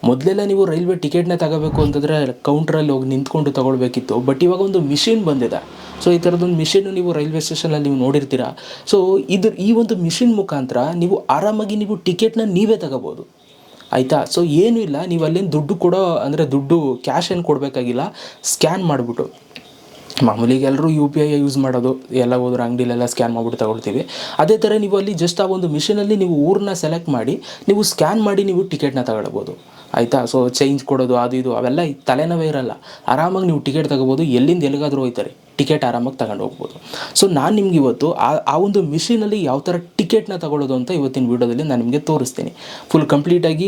ಮೊದಲೆಲ್ಲ ನೀವು ರೈಲ್ವೆ ಟಿಕೆಟ್ನ ತಗೋಬೇಕು ಅಂತಂದರೆ ಕೌಂಟ್ರಲ್ಲಿ ಹೋಗಿ ನಿಂತ್ಕೊಂಡು ತೊಗೊಳ್ಬೇಕಿತ್ತು. ಬಟ್ ಇವಾಗ ಒಂದು ಮಿಷಿನ್ ಬಂದಿದೆ. ಸೊ ಈ ಥರದೊಂದು ಮಿಷಿನ್ನು ನೀವು ರೈಲ್ವೆ ಸ್ಟೇಷನಲ್ಲಿ ನೀವು ನೋಡಿರ್ತೀರ. ಸೊ ಈ ಒಂದು ಮಿಷಿನ್ ಮುಖಾಂತರ ನೀವು ಆರಾಮಾಗಿ ನೀವು ಟಿಕೆಟ್ನ ನೀವೇ ತಗೋಬೋದು, ಆಯಿತಾ. ಸೊ ಏನೂ ಇಲ್ಲ, ನೀವು ಅಲ್ಲೇನು ದುಡ್ಡು ಕೊಡೋ ಅಂದರೆ ದುಡ್ಡು ಕ್ಯಾಶ್ ಏನು ಕೊಡಬೇಕಾಗಿಲ್ಲ. ಸ್ಕ್ಯಾನ್ ಮಾಡಿಬಿಟ್ಟು, ಮಾಮೂಲಿಗೆ ಎಲ್ಲರೂ UPI ಯೂಸ್ ಮಾಡೋದು, ಎಲ್ಲ ಹೋದ್ರೆ ಅಂಗಡಿಲೆಲ್ಲ ಸ್ಕ್ಯಾನ್ ಮಾಡಿಬಿಟ್ಟು ತಗೊಳ್ತೀವಿ. ಅದೇ ಥರ ನೀವು ಅಲ್ಲಿ ಜಸ್ಟ್ ಆ ಒಂದು ಮಿಷಿನಲ್ಲಿ ನೀವು ಊರನ್ನ ಸೆಲೆಕ್ಟ್ ಮಾಡಿ ನೀವು ಸ್ಕ್ಯಾನ್ ಮಾಡಿ ನೀವು ಟಿಕೆಟ್ನ ತಗೊಳ್ಬೋದು, ಆಯಿತಾ. ಸೊ ಚೇಂಜ್ ಕೊಡೋದು ಅದು ಇದು ಅವೆಲ್ಲ ತಲೆನೋವೇ ಇರೋಲ್ಲ. ಆರಾಮಾಗಿ ನೀವು ಟಿಕೆಟ್ ತಗೋಬೋದು. ಎಲ್ಲಿಂದ ಎಲ್ಲಿಗಾದರೂ ಹೋಗ್ತಾರೆ ಟಿಕೆಟ್ ಆರಾಮಾಗಿ ತಗೊಂಡು ಹೋಗ್ಬೋದು. ಸೊ ನಾನು ನಿಮ್ಗೆ ಇವತ್ತು ಆ ಒಂದು ಮಿಷಿನಲ್ಲಿ ಯಾವ ಥರ ಟಿಕೆಟ್ನ ತಗೊಳ್ಳೋದು ಅಂತ ಇವತ್ತಿನ ವೀಡಿಯೋದಲ್ಲಿ ನಾನು ನಿಮಗೆ ತೋರಿಸ್ತೀನಿ. ಫುಲ್ ಕಂಪ್ಲೀಟಾಗಿ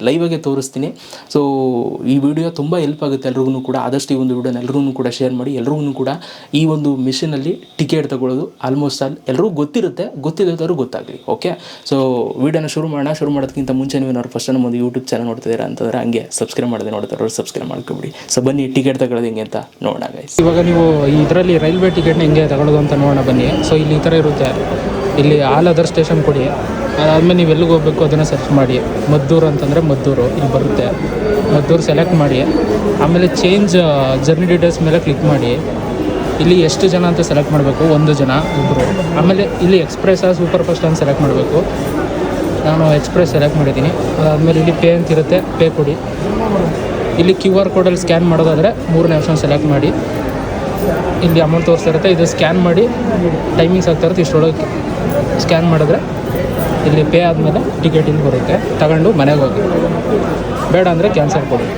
ಲೈವಾಗೆ ತೋರಿಸ್ತೀನಿ. ಸೊ ಈ ವಿಡಿಯೋ ತುಂಬ ಹೆಲ್ಪ್ ಆಗುತ್ತೆ ಎಲ್ರಿಗೂ ಕೂಡ. ಆದಷ್ಟು ಈ ಒಂದು ವಿಡಿಯೋನ ಎಲ್ರಿಗೂ ಕೂಡ ಶೇರ್ ಮಾಡಿ. ಎಲ್ರಿಗೂ ಕೂಡ ಈ ಒಂದು ಮಿಷಿನಲ್ಲಿ ಟಿಕೆಟ್ ತಗೊಳ್ಳೋದು ಆಲ್ಮೋಸ್ಟ್ ಎಲ್ರಿಗೂ ಗೊತ್ತಿರುತ್ತೆ, ಗೊತ್ತಿಲ್ಲದವರು ಗೊತ್ತಾಗಲಿ. ಓಕೆ, ಸೊ ವಿಡಿಯೋನ ಶುರು ಮಾಡೋದಕ್ಕಿಂತ ಮುಂಚೆ ನೀವೇನಾದ್ರು ಫಸ್ಟ್ ನಮ್ಮ ಯೂಟ್ಯೂಬ್ ಚಾನಲ್ ನೋಡ್ತಿದ್ದೀರಾ ಅಂತಂದರೆ ಹಂಗೆ ಸಬ್ಸ್ಕ್ರೈಬ್ ಮಾಡದೆ ನೋಡ್ತಾರೆ, ಸಬ್ಸ್ಕ್ರೈಬ್ ಮಾಡ್ಕೊಬಿಡಿ. ಸೊ ಬನ್ನಿ ಟಿಕೆಟ್ ತಗೊಳ್ಳೋದು ಹೆಂಗೆ ಅಂತ ನೋಡೋಣ ಗೈಸ್. ಇವಾಗ ನೀವು ಇದರಲ್ಲಿ ರೈಲ್ವೆ ಟಿಕೆಟ್ನ ಹೆಂಗೆ ತಗೊಳ್ಳೋದು ಅಂತ ನೋಡೋಣ ಬನ್ನಿ. ಸೊ ಇಲ್ಲಿ ಈ ಥರ ಇರುತ್ತೆ, ಇಲ್ಲಿ ಆಲ್ ಅದರ್ ಸ್ಟೇಷನ್ ಕೊಡಿ. ಅದಾದಮೇಲೆ ನೀವು ಎಲ್ಲಿಗೆ ಹೋಗಬೇಕು ಅದನ್ನು ಸರ್ಚ್ ಮಾಡಿ. ಮದ್ದೂರು ಅಂತಂದರೆ ಮದ್ದೂರು ಇಲ್ಲಿ ಬರುತ್ತೆ, ಮದ್ದೂರು ಸೆಲೆಕ್ಟ್ ಮಾಡಿ. ಆಮೇಲೆ ಚೇಂಜ್ ಜರ್ನಿ ಡೀಟೇಲ್ಸ್ ಮೇಲೆ ಕ್ಲಿಕ್ ಮಾಡಿ. ಇಲ್ಲಿ ಎಷ್ಟು ಜನ ಅಂತ ಸೆಲೆಕ್ಟ್ ಮಾಡಬೇಕು, 1 ಜನ, ಇಬ್ಬರು. ಆಮೇಲೆ ಇಲ್ಲಿ ಎಕ್ಸ್ಪ್ರೆಸ್ಸಾ ಸೂಪರ್ ಫಾಸ್ಟ್ ಅಂತ ಸೆಲೆಕ್ಟ್ ಮಾಡಬೇಕು. ನಾನು ಎಕ್ಸ್ಪ್ರೆಸ್ ಸೆಲೆಕ್ಟ್ ಮಾಡಿದ್ದೀನಿ. ಅದಾದಮೇಲೆ ಇಲ್ಲಿ ಪೇ ಅಂತಿರುತ್ತೆ, ಪೇ ಕೊಡಿ. ಇಲ್ಲಿ QR ಕೋಡಲ್ಲಿ ಸ್ಕ್ಯಾನ್ ಮಾಡೋದಾದರೆ 3ನೇ ಆಪ್ಷನ್ ಸೆಲೆಕ್ಟ್ ಮಾಡಿ. ಇಲ್ಲಿ ಅಮೌಂಟ್ ತೋರಿಸ್ತಾ ಇರುತ್ತೆ, ಇದು ಸ್ಕ್ಯಾನ್ ಮಾಡಿ ಟೈಮಿಂಗ್ಸ್ ಆಗ್ತಾ ಇರುತ್ತೆ. ಇಷ್ಟೊಳಗೆ ಸ್ಕ್ಯಾನ್ ಮಾಡಿದ್ರೆ ಇಲ್ಲಿ ಪೇ ಆದಮೇಲೆ ಟಿಕೆಟ್ ಇಲ್ಲಿ ಬರುತ್ತೆ. ತಗೊಂಡು ಮನೆಗೆ ಹೋಗಿ, ಬೇಡ ಅಂದರೆ ಕ್ಯಾನ್ಸಲ್ ಕೊಡಿ.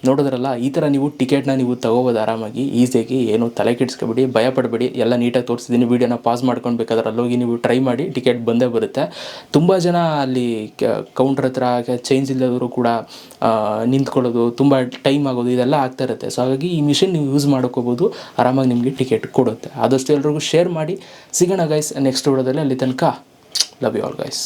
ನೋಡಿದ್ರಲ್ಲ, ಈ ಥರ ನೀವು ಟಿಕೆಟ್ನ ನೀವು ತಗೋಬೋದು ಆರಾಮಾಗಿ, ಈಸಿಯಾಗಿ. ಏನು ತಲೆ ಕೆಡಿಸ್ಕೊಬೇಡಿ, ಭಯ ಪಡಬೇಡಿ. ಎಲ್ಲ ನೀಟಾಗಿ ತೋರಿಸಿದ್ದೀನಿ. ವೀಡಿಯೋನ ಪಾಸ್ ಮಾಡ್ಕೊಂಡು ಬೇಕಾದ್ರೆ ಅಲ್ಲೋಗಿ ನೀವು ಟ್ರೈ ಮಾಡಿ, ಟಿಕೆಟ್ ಬಂದೇ ಬರುತ್ತೆ. ತುಂಬ ಜನ ಅಲ್ಲಿ ಕೌಂಟ್ರ್ ಹತ್ರ ಚೇಂಜ್ ಇಲ್ಲದವರು ಕೂಡ ನಿಂತ್ಕೊಳ್ಳೋದು, ತುಂಬ ಟೈಮ್ ಆಗೋದು, ಇದೆಲ್ಲ ಆಗ್ತಾ ಇರುತ್ತೆ. ಸೊ ಹಾಗಾಗಿ ಈ ಮಿಷಿನ್ ನೀವು ಯೂಸ್ ಮಾಡ್ಕೋಬೋದು, ಆರಾಮಾಗಿ ನಿಮಗೆ ಟಿಕೆಟ್ ಕೊಡುತ್ತೆ. ಆದಷ್ಟು ಎಲ್ರಿಗೂ ಶೇರ್ ಮಾಡಿ. ಸಿಗೋಣ ಗೈಸ್ ನೆಕ್ಸ್ಟ್ ವಿಡಿಯೋದಲ್ಲಿ. ಅಲ್ಲಿ ತನಕ ಲವ್ ಯು ಆಲ್ ಗೈಸ್.